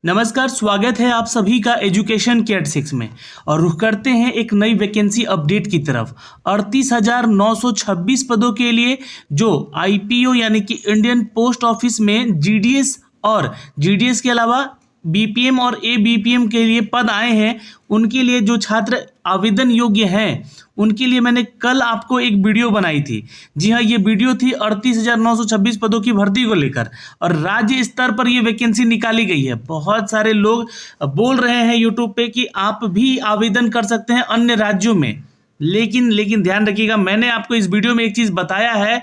नमस्कार, स्वागत है आप सभी का एजुकेशन कैट 6 में। और रुख करते हैं एक नई वैकेंसी अपडेट की तरफ। 38,926 पदों के लिए जो आईपीओ यानी कि इंडियन पोस्ट ऑफिस में जीडीएस और जीडीएस के अलावा बीपीएम और एबीपीएम के लिए पद आए हैं, उनके लिए जो छात्र आवेदन योग्य हैं उनके लिए मैंने कल आपको एक वीडियो बनाई थी। जी हाँ, ये वीडियो थी 38,926 पदों की भर्ती को लेकर और राज्य स्तर पर ये वैकेंसी निकाली गई है। बहुत सारे लोग बोल रहे हैं यूट्यूब पे कि आप भी आवेदन कर सकते हैं अन्य राज्यों में, लेकिन ध्यान रखिएगा, मैंने आपको इस वीडियो में एक चीज़ बताया है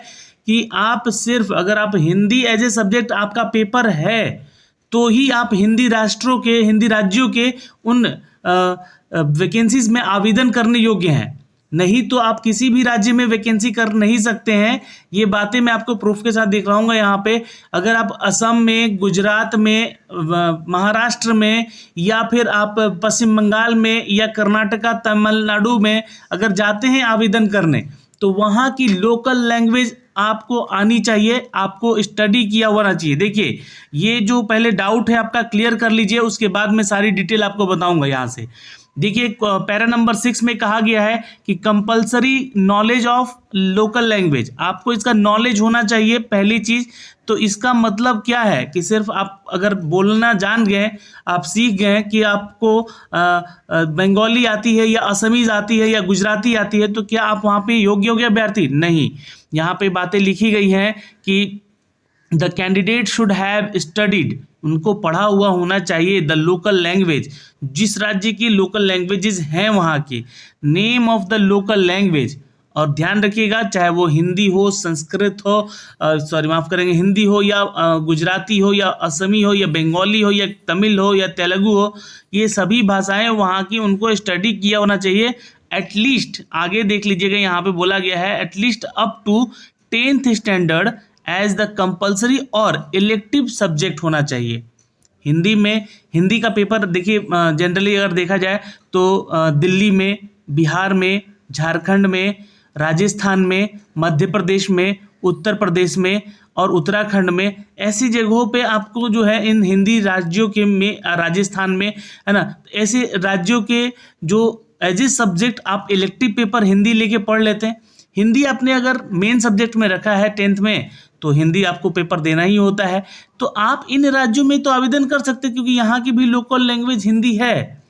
कि आप सिर्फ अगर आप हिंदी एज ए सब्जेक्ट आपका पेपर है तो ही आप हिंदी राज्यों के उन वैकेंसीज में आवेदन करने योग्य हैं, नहीं तो आप किसी भी राज्य में वैकेंसी कर नहीं सकते हैं। ये बातें मैं आपको प्रूफ के साथ दिखाऊंगा यहाँ पे। अगर आप असम में, गुजरात में, महाराष्ट्र में या फिर आप पश्चिम बंगाल में या कर्नाटका, तमिलनाडु में अगर जाते हैं आवेदन करने तो वहाँ की लोकल लैंग्वेज आपको आनी चाहिए, आपको स्टडी किया होना चाहिए। देखिए, ये जो पहले डाउट है आपका क्लियर कर लीजिए, उसके बाद मैं सारी डिटेल आपको बताऊंगा यहाँ से। देखिए, पैरा नंबर 6 में कहा गया है कि compulsory knowledge of local language, आपको इसका नॉलेज होना चाहिए पहली चीज। तो इसका मतलब क्या है कि सिर्फ आप अगर बोलना जान गए, आप सीख गए कि आपको बंगाली आती है या असमीज आती है या गुजराती आती है, तो क्या आप वहाँ पे योग्य हो गए अभ्यर्थी? नहीं, यहाँ पे बातें लिखी गई हैं कि the candidate should have studied, उनको पढ़ा हुआ होना चाहिए द लोकल लैंग्वेज, जिस राज्य की लोकल लैंग्वेजेस हैं वहाँ की, name of the local language. और ध्यान रखिएगा, चाहे वो हिंदी हो, संस्कृत हो, हिंदी हो या गुजराती हो या असमी हो या बंगाली हो या तमिल हो या तेलुगु हो, ये सभी भाषाएं वहाँ की उनको स्टडी किया होना चाहिए। एटलीस्ट, आगे देख लीजिएगा, यहाँ पे बोला गया है at least up to 10th standard as the compulsory और इलेक्टिव सब्जेक्ट होना चाहिए। हिंदी में, हिंदी का पेपर देखिए जनरली अगर देखा जाए तो दिल्ली में, बिहार में, झारखंड में, राजस्थान में, मध्य प्रदेश में, उत्तर प्रदेश में और उत्तराखंड में, ऐसी जगहों पे आपको जो है इन हिंदी राज्यों के में, राजस्थान में, है ना, ऐसे राज्यों के जो एज ए सब्जेक्ट आप इलेक्टिव पेपर हिंदी लेके पढ़ लेते हैं। हिंदी आपने अगर मेन सब्जेक्ट में रखा है 10th में तो हिंदी आपको पेपर देना ही होता है। तो आप इन राज्यों में तो आवेदन कर सकते हैं क्योंकि यहाँ की भी लोकल लैंग्वेज हिंदी है,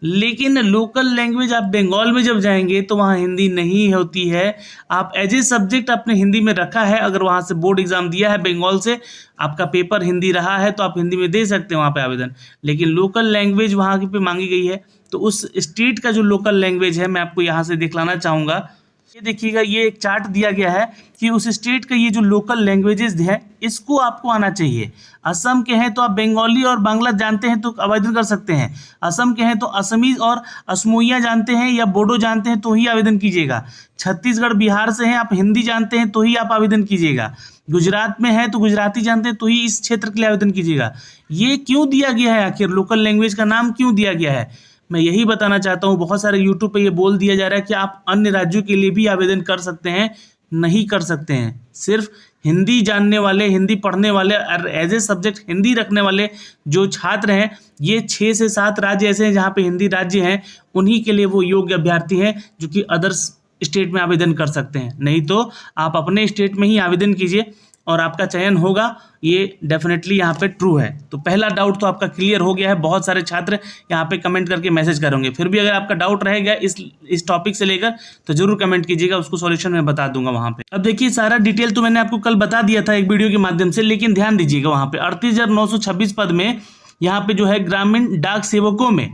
लेकिन लोकल लैंग्वेज आप बंगाल में जब जाएंगे तो वहाँ हिंदी नहीं होती है। आप एज ए सब्जेक्ट आपने हिंदी में रखा है, अगर वहाँ से बोर्ड एग्जाम दिया है बंगाल से, आपका पेपर हिंदी रहा है तो आप हिंदी में दे सकते हैं वहाँ पे आवेदन। लेकिन लोकल लैंग्वेज वहाँ की पे मांगी गई है, तो उस स्टेट का जो लोकल लैंग्वेज है मैं आपको यहाँ से दिखलाना चाहूँगा। ये देखिएगा, ये एक चार्ट दिया गया है कि उस स्टेट का ये जो लोकल लैंग्वेजेस है इसको आपको आना चाहिए। असम के हैं तो आप बंगाली और बांग्ला जानते हैं तो आवेदन कर सकते हैं। असम के हैं तो असमीज और असमोइया जानते हैं या बोडो जानते हैं तो ही आवेदन कीजिएगा। छत्तीसगढ़, बिहार से हैं, आप हिंदी जानते हैं तो ही आप आवेदन कीजिएगा। गुजरात में है तो गुजराती जानते हैं तो ही इस क्षेत्र के लिए आवेदन कीजिएगा। ये क्यों दिया गया है, आखिर लोकल लैंग्वेज का नाम क्यों दिया गया है, मैं यही बताना चाहता हूँ। बहुत सारे यूट्यूब पे ये बोल दिया जा रहा है कि आप अन्य राज्यों के लिए भी आवेदन कर सकते हैं, नहीं कर सकते हैं। सिर्फ हिंदी जानने वाले, हिंदी पढ़ने वाले और एज ए सब्जेक्ट हिंदी रखने वाले जो छात्र हैं, ये 6 से 7 राज्य ऐसे हैं जहाँ पे हिंदी राज्य हैं, उन्हीं के लिए वो योग्य अभ्यर्थी हैं जो कि अदर्स स्टेट में आवेदन कर सकते हैं। नहीं तो आप अपने स्टेट में ही आवेदन कीजिए और आपका चयन होगा, ये डेफिनेटली यहाँ पे ट्रू है। तो पहला डाउट तो आपका क्लियर हो गया है। बहुत सारे छात्र यहाँ पे कमेंट करके मैसेज करेंगे, फिर भी अगर आपका डाउट रहेगा इस टॉपिक से लेकर तो जरूर कमेंट कीजिएगा, उसको सॉल्यूशन मैं बता दूंगा वहाँ पे। अब देखिए, सारा डिटेल तो मैंने आपको कल बता दिया था एक वीडियो के माध्यम से, लेकिन ध्यान दीजिएगा वहाँ पे 38,926 पद में यहाँ पे जो है ग्रामीण डाक सेवकों में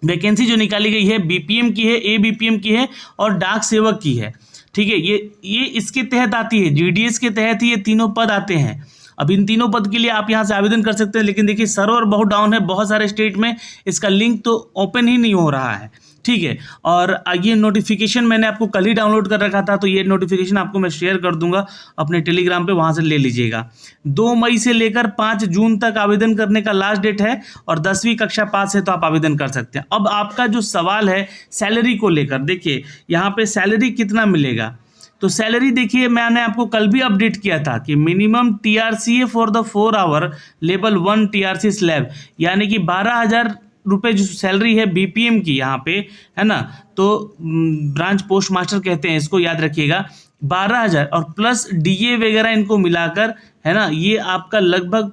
वैकेंसी जो निकाली गई है, बीपीएम की है, एबीपीएम की है और डाक सेवक की है। ठीक है, ये इसके तहत आती है, जीडीएस के तहत ही ये तीनों पद आते हैं। अब इन तीनों पद के लिए आप यहाँ से आवेदन कर सकते हैं, लेकिन देखिए सर्वर बहुत डाउन है, बहुत सारे स्टेट में इसका लिंक तो ओपन ही नहीं हो रहा है। ठीक है, और ये नोटिफिकेशन मैंने आपको कल ही डाउनलोड कर रखा था, तो ये नोटिफिकेशन आपको मैं शेयर कर दूंगा अपने टेलीग्राम पे, वहाँ से ले लीजिएगा। 2 मई से लेकर 5 जून तक आवेदन करने का लास्ट डेट है और 10वीं कक्षा पास है तो आप आवेदन कर सकते हैं। अब आपका जो सवाल है सैलरी को लेकर, देखिए यहाँ पे सैलरी कितना मिलेगा। तो सैलरी देखिए, मैंने आपको कल भी अपडेट किया था कि minimum TRCA for the 4 hour level 1 TRC slab, यानी कि 12,000 रुपये जो सैलरी है BPM की यहाँ पे, है ना, तो ब्रांच पोस्ट मास्टर कहते हैं इसको, याद रखिएगा 12,000 और प्लस DA वगैरह इनको मिलाकर, है ना, ये आपका लगभग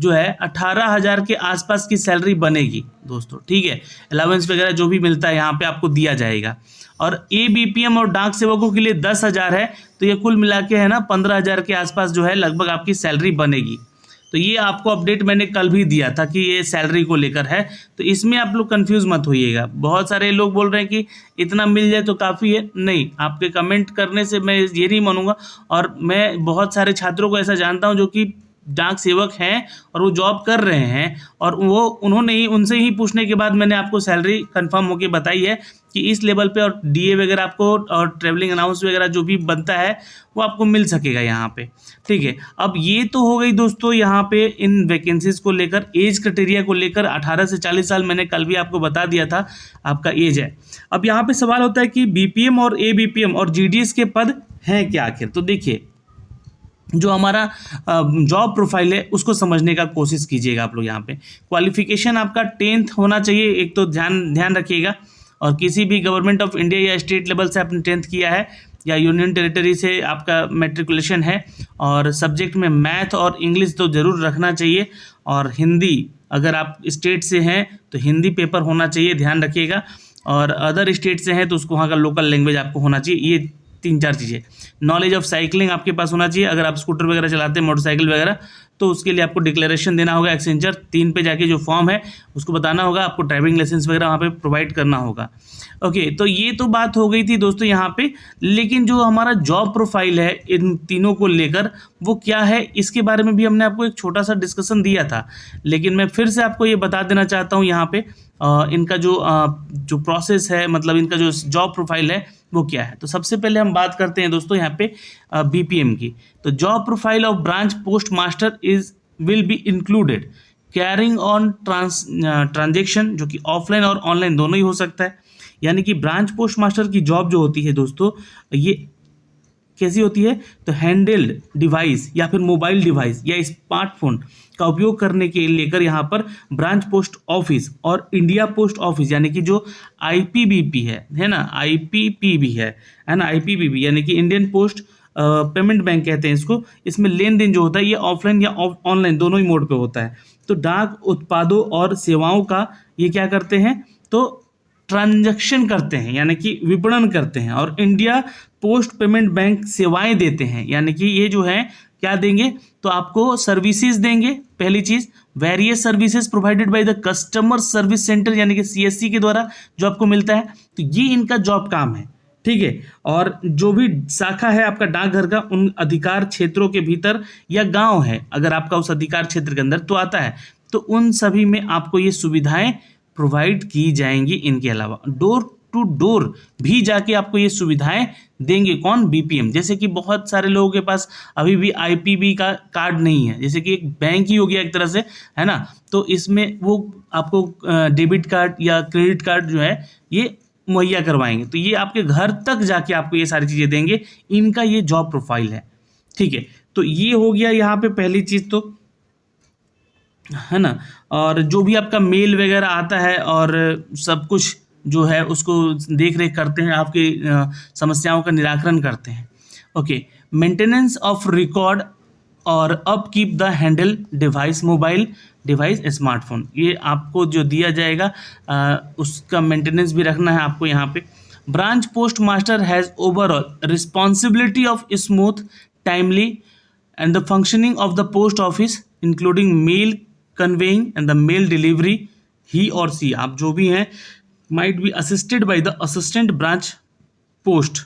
जो है 18,000 के आसपास की सैलरी बनेगी दोस्तों, ठीक है। अलाउंस वगैरह जो भी मिलता है यहाँ पे आपको दिया जाएगा। और ABPM और डाक सेवकों के लिए 10,000 है, तो ये कुल मिला के, है ना, 15,000 के आसपास जो है लगभग आपकी सैलरी बनेगी। तो ये आपको अपडेट मैंने कल भी दिया था कि ये सैलरी को लेकर है, तो इसमें आप लोग कंफ्यूज मत होइएगा। बहुत सारे लोग बोल रहे हैं कि इतना मिल जाए तो काफ़ी है, नहीं, आपके कमेंट करने से मैं ये नहीं मानूंगा। और मैं बहुत सारे छात्रों को ऐसा जानता हूँ जो कि डाक सेवक हैं और वो जॉब कर रहे हैं, और उन्होंने ही, उनसे ही पूछने के बाद मैंने आपको सैलरी कंफर्म होके बताई है कि इस लेवल पे, और DA वगैरह आपको और ट्रैवलिंग अलाउंस वगैरह जो भी बनता है वो आपको मिल सकेगा यहाँ पे, ठीक है। अब ये तो हो गई दोस्तों यहाँ पे इन वैकेंसीज को लेकर, एज क्राइटेरिया को लेकर 18 से 40 साल मैंने कल भी आपको बता दिया था आपका एज है। अब यहाँ पे सवाल होता है कि BPM और ABPM और GDS के पद हैं क्या आखिर। तो देखिए, जो हमारा जॉब प्रोफाइल है उसको समझने का कोशिश कीजिएगा आप लोग। यहाँ पे क्वालिफिकेशन आपका 10th होना चाहिए, एक तो ध्यान रखिएगा, और किसी भी गवर्नमेंट ऑफ इंडिया या स्टेट लेवल से आपने 10th किया है या यूनियन टेरिटरी से आपका मैट्रिकुलेशन है, और सब्जेक्ट में मैथ और इंग्लिश तो ज़रूर रखना चाहिए, और हिंदी, अगर आप स्टेट से हैं तो हिंदी पेपर होना चाहिए, ध्यान रखिएगा, और अदर स्टेट से हैं तो उसको वहाँ का लोकल लैंग्वेज आपको होना चाहिए। ये 3-4 चीज़ें। नॉलेज ऑफ साइकिलिंग आपके पास होना चाहिए, अगर आप स्कूटर वगैरह चलाते हैं, मोटरसाइकिल वगैरह, तो उसके लिए आपको डिक्लेरेशन देना होगा एक्सचेंजर 3 पे जाके, जो फॉर्म है उसको बताना होगा, आपको ड्राइविंग लाइसेंस वगैरह वहाँ पे प्रोवाइड करना होगा। ओके, तो ये तो बात हो गई थी दोस्तों यहाँ पे, लेकिन जो हमारा जॉब प्रोफाइल है इन तीनों को लेकर वो क्या है, इसके बारे में भी हमने आपको एक छोटा सा डिस्कशन दिया था, लेकिन मैं फिर से आपको ये बता देना चाहता हूँ यहाँ पे इनका जो प्रोसेस है, मतलब इनका जो जॉब प्रोफाइल है वो क्या है। तो सबसे पहले हम बात करते हैं दोस्तों यहाँ पे BPM की। तो job profile of branch post master will be included carrying on transaction, जो कि ऑफलाइन और ऑनलाइन दोनों ही हो सकता है। यानी कि ब्रांच पोस्ट मास्टर की जॉब जो होती है दोस्तों, ये कैसी होती है, तो हैंडल्ड डिवाइस या फिर मोबाइल डिवाइस या स्मार्टफोन का उपयोग करने के लेकर यहाँ पर ब्रांच पोस्ट ऑफिस और इंडिया पोस्ट ऑफिस, यानी कि जो IPBP है ना, IPPB है ना, IPPB यानी कि इंडियन पोस्ट पेमेंट बैंक कहते हैं इसको, इसमें लेन देन जो होता है ये ऑफलाइन या ऑनलाइन दोनों ही मोड पे होता है। तो डाक उत्पादों और सेवाओं का ये क्या करते हैं, तो ट्रांजैक्शन करते हैं, यानी कि विपणन करते हैं, और इंडिया पोस्ट पेमेंट बैंक सेवाएं देते हैं, यानी कि ये जो है क्या देंगे, तो आपको सर्विसेज देंगे। पहली चीज, various services provided by the customer service centre, यानी कि CSC के द्वारा जो आपको मिलता है, तो ये इनका जॉब काम है, ठीक है। और जो भी शाखा है आपका डाकघर का, उन अधिकार क्षेत्रों के भीतर या गांव है, अगर आपका उस अधिकार क्षेत्र के अंदर तो आता है, तो उन सभी में आपको ये सुविधाएं प्रोवाइड की जाएंगी। इनके अलावा डोर टू डोर भी जाके आपको ये सुविधाएं देंगे, कौन, BPM। जैसे कि बहुत सारे लोगों के पास अभी भी IPB का कार्ड नहीं है, जैसे कि एक बैंक ही हो गया एक तरह से, है ना, तो इसमें वो आपको डेबिट कार्ड या क्रेडिट कार्ड जो है ये मुहैया करवाएंगे, तो ये आपके घर तक जाके आपको ये सारी चीज़ें देंगे। इनका ये जॉब प्रोफाइल है, ठीक है। तो ये हो गया यहाँ पे पहली चीज़, तो है ना, और जो भी आपका मेल वगैरह आता है और सब कुछ जो है उसको देख रेख करते हैं, आपकी समस्याओं का निराकरण करते हैं। ओके, मेंटेनेंस ऑफ रिकॉर्ड और upkeep the handle device, mobile device, smartphone, ये आपको जो दिया जाएगा उसका मेंटेनेंस भी रखना है आपको यहाँ पे। Branch post master has overall responsibility of smooth, timely and the functioning of the post office including mail conveying and the mail delivery. ही और सी, आप जो भी हैं, might be assisted by the assistant branch post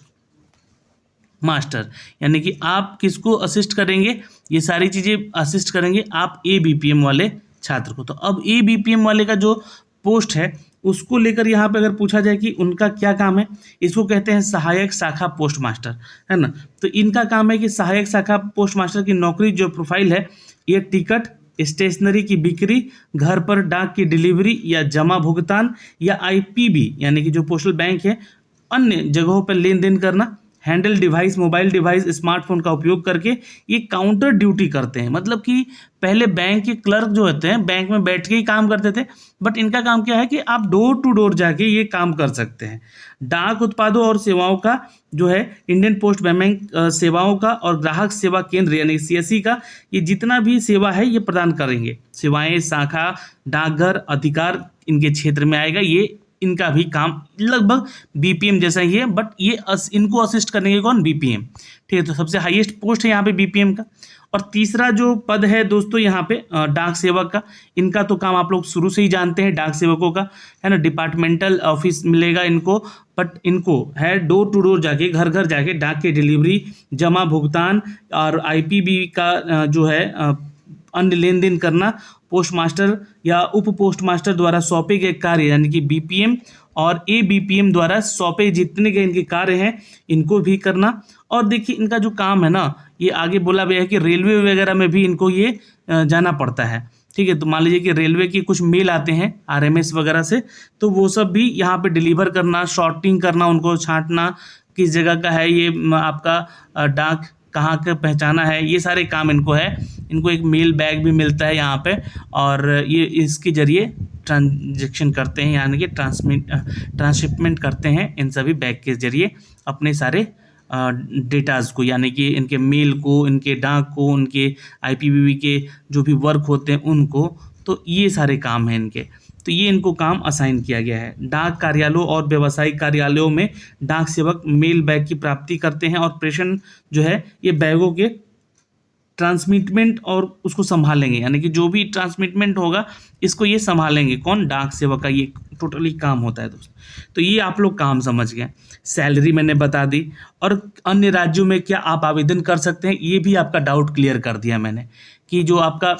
master, यानी कि आप किसको असिस्ट करेंगे, ये सारी चीज़ें असिस्ट करेंगे आप ABPM वाले छात्र को। तो अब ABPM वाले का जो पोस्ट है उसको लेकर यहाँ पे अगर पूछा जाए कि उनका क्या काम है, इसको कहते हैं सहायक शाखा पोस्ट मास्टर, है ना। तो इनका काम है कि सहायक शाखा पोस्ट मास्टर की नौकरी जो प्रोफाइल है, ये टिकट, स्टेशनरी की बिक्री, घर पर डाक की डिलीवरी या जमा भुगतान, या IPB यानी कि जो पोस्टल बैंक है, अन्य जगहों पर लेन देन करना, handle device, mobile device, smartphone का उपयोग करके ये काउंटर ड्यूटी करते हैं। मतलब कि पहले बैंक के क्लर्क जो होते हैं बैंक में बैठ के ही काम करते थे, बट इनका काम क्या है कि आप डोर टू डोर जाके ये काम कर सकते हैं। डाक उत्पादों और सेवाओं का जो है इंडियन पोस्ट पेमेंट सेवाओं का और ग्राहक सेवा केंद्र यानी सीएससी का ये जितना भी सेवा है ये प्रदान करेंगे। सेवाएं, शाखा, डाकघर, अधिकार इनके क्षेत्र में आएगा। ये इनका भी काम लगभग बीपीएम जैसा ही है, बट ये इनको असिस्ट करेंगे कौन? बीपीएम। ठीक है, तो सबसे हाईएस्ट पोस्ट है यहाँ पे बीपीएम का। और तीसरा जो पद है दोस्तों यहाँ पे डाक सेवक का, इनका तो काम आप लोग शुरू से ही जानते हैं डाक सेवकों का, है ना। डिपार्टमेंटल ऑफिस मिलेगा इनको, बट इनको है डोर टू डोर जाके, घर घर जाके डाक की डिलीवरी, जमा, भुगतान और आईपीबी का जो है अन्य लेन देन करना, पोस्ट मास्टर या उप पोस्ट मास्टर द्वारा सौंपे गए कार्य यानी कि बीपीएम और एबीपीएम द्वारा सौंपे जितने गए इनके कार्य हैं इनको भी करना। और देखिए इनका जो काम है ना, ये आगे बोला गया है कि रेलवे वगैरह में भी इनको ये जाना पड़ता है। ठीक है, तो मान लीजिए कि रेलवे की कुछ मेल आते हैं आरएमएस वगैरह से, तो वो सब भी यहाँ पे डिलीवर करना, शॉर्टिंग करना, उनको छांटना, किस जगह का है ये आपका डाक, कहाँ का पहचाना है, ये सारे काम इनको है। इनको एक मेल बैग भी मिलता है यहाँ पे, और ये इसके जरिए ट्रांजेक्शन करते हैं यानी कि ट्रांसशिपमेंट करते हैं इन सभी बैग के जरिए अपने सारे डेटाज को, यानी कि इनके मेल को, इनके डाक को, उनके आईपीबीबी के जो भी वर्क होते हैं उनको। तो ये सारे काम हैं इनके, तो ये इनको काम असाइन किया गया है। डाक कार्यालयों और व्यावसायिक कार्यालयों में डाक सेवक मेल बैग की प्राप्ति करते हैं और प्रेषण जो है ये बैगों के ट्रांसमिटमेंट और उसको संभालेंगे, यानी कि जो भी ट्रांसमिटमेंट होगा इसको ये संभालेंगे कौन? डाक सेवक का ये टोटली काम होता है दोस्तों। तो ये आप लोग काम समझ गए। सैलरी मैंने बता दी, और अन्य राज्यों में क्या आप आवेदन कर सकते हैं ये भी आपका डाउट क्लियर कर दिया मैंने, कि जो आपका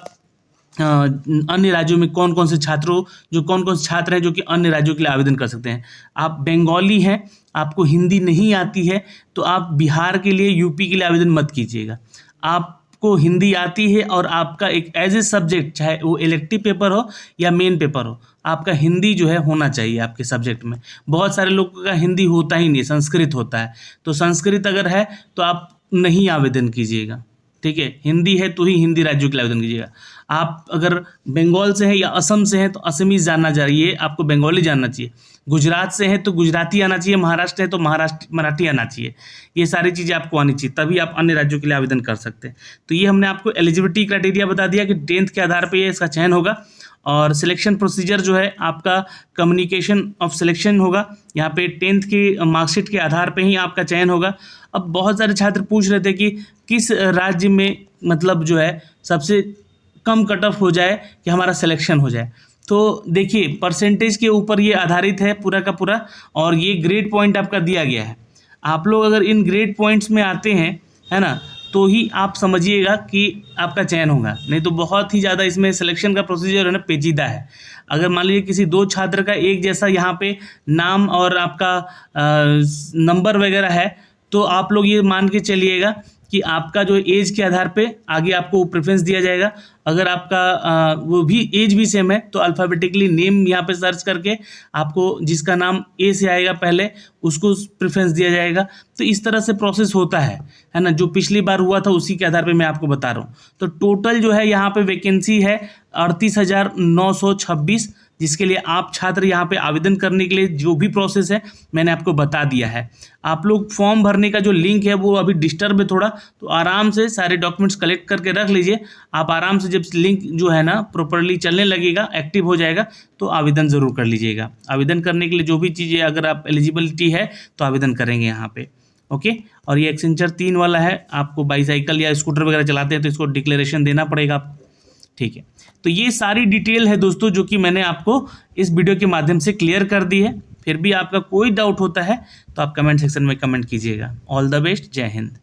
अन्य राज्यों में कौन कौन से छात्रों, जो कौन कौन से छात्र हैं जो कि अन्य राज्यों के लिए आवेदन कर सकते हैं। आप बंगाली हैं, आपको हिंदी नहीं आती है, तो आप बिहार के लिए, यूपी के लिए आवेदन मत कीजिएगा। आपको हिंदी आती है और आपका एक एज ए सब्जेक्ट, चाहे वो इलेक्टिव पेपर हो या मेन पेपर हो, आपका हिंदी जो है होना चाहिए आपके सब्जेक्ट में। बहुत सारे लोगों का हिंदी होता ही नहीं, संस्कृत होता है, तो संस्कृत अगर है तो आप नहीं आवेदन कीजिएगा। ठीक है, हिंदी है तो ही हिंदी राज्यों के लिए आवेदन कीजिएगा। आप अगर बंगाल से हैं या असम से हैं तो असमीज जानना चाहिए, आपको बंगाली जानना चाहिए। गुजरात से हैं तो गुजराती आना चाहिए, महाराष्ट्र है तो मराठी आना चाहिए। ये सारी चीज़ें आपको आनी चाहिए, तभी आप अन्य राज्यों के लिए आवेदन कर सकते हैं। तो ये हमने आपको एलिजिबिलिटी क्राइटेरिया बता दिया कि 10th के आधार पर ये इसका चयन होगा। और सिलेक्शन प्रोसीजर जो है आपका कम्युनिकेशन ऑफ सिलेक्शन होगा, यहाँ पे 10th की मार्कशीट के आधार पे ही आपका चयन होगा। अब बहुत सारे छात्र पूछ रहे थे कि किस राज्य में मतलब जो है सबसे कम कट ऑफ हो जाए कि हमारा सिलेक्शन हो जाए। तो देखिए परसेंटेज के ऊपर ये आधारित है पूरा का पूरा, और ये ग्रेड पॉइंट आपका दिया गया है। आप लोग अगर इन ग्रेड पॉइंट्स में आते हैं, है ना, तो ही आप समझिएगा कि आपका चयन होगा, नहीं तो बहुत ही ज़्यादा इसमें सिलेक्शन का प्रोसीजर है ना पेचीदा है। अगर मान लीजिए किसी दो छात्र का एक जैसा यहाँ पे नाम और आपका नंबर वगैरह है, तो आप लोग ये मान के चलिएगा कि आपका जो एज के आधार पे आगे आपको प्रेफरेंस दिया जाएगा। अगर आपका वो भी एज भी सेम है तो अल्फ़ाबेटिकली नेम यहाँ पे सर्च करके आपको जिसका नाम ए से आएगा पहले उसको प्रेफरेंस दिया जाएगा। तो इस तरह से प्रोसेस होता है ना, जो पिछली बार हुआ था उसी के आधार पे मैं आपको बता रहा हूँ। तो टोटल जो है यहाँ पे वैकेंसी है 38,926, जिसके लिए आप छात्र यहाँ पे आवेदन करने के लिए जो भी प्रोसेस है मैंने आपको बता दिया है। आप लोग फॉर्म भरने का जो लिंक है वो अभी डिस्टर्ब है थोड़ा, तो आराम से सारे डॉक्यूमेंट्स कलेक्ट करके रख लीजिए। आप आराम से जब लिंक जो है ना प्रॉपरली चलने लगेगा, एक्टिव हो जाएगा, तो आवेदन ज़रूर कर लीजिएगा। आवेदन करने के लिए जो भी चीज़ें अगर आप एलिजिबिलिटी है तो आवेदन करेंगे यहाँ पे, ओके। और ये एक्सेंचर 3 वाला है, आपको बाईसाइकिल या स्कूटर वगैरह चलाते हैं तो इसको डिक्लेरेशन देना पड़ेगा आपको, ठीक है। तो ये सारी डिटेल है दोस्तों जो कि मैंने आपको इस वीडियो के माध्यम से क्लियर कर दी है। फिर भी आपका कोई डाउट होता है तो आप कमेंट सेक्शन में कमेंट कीजिएगा। ऑल द बेस्ट, जय हिंद।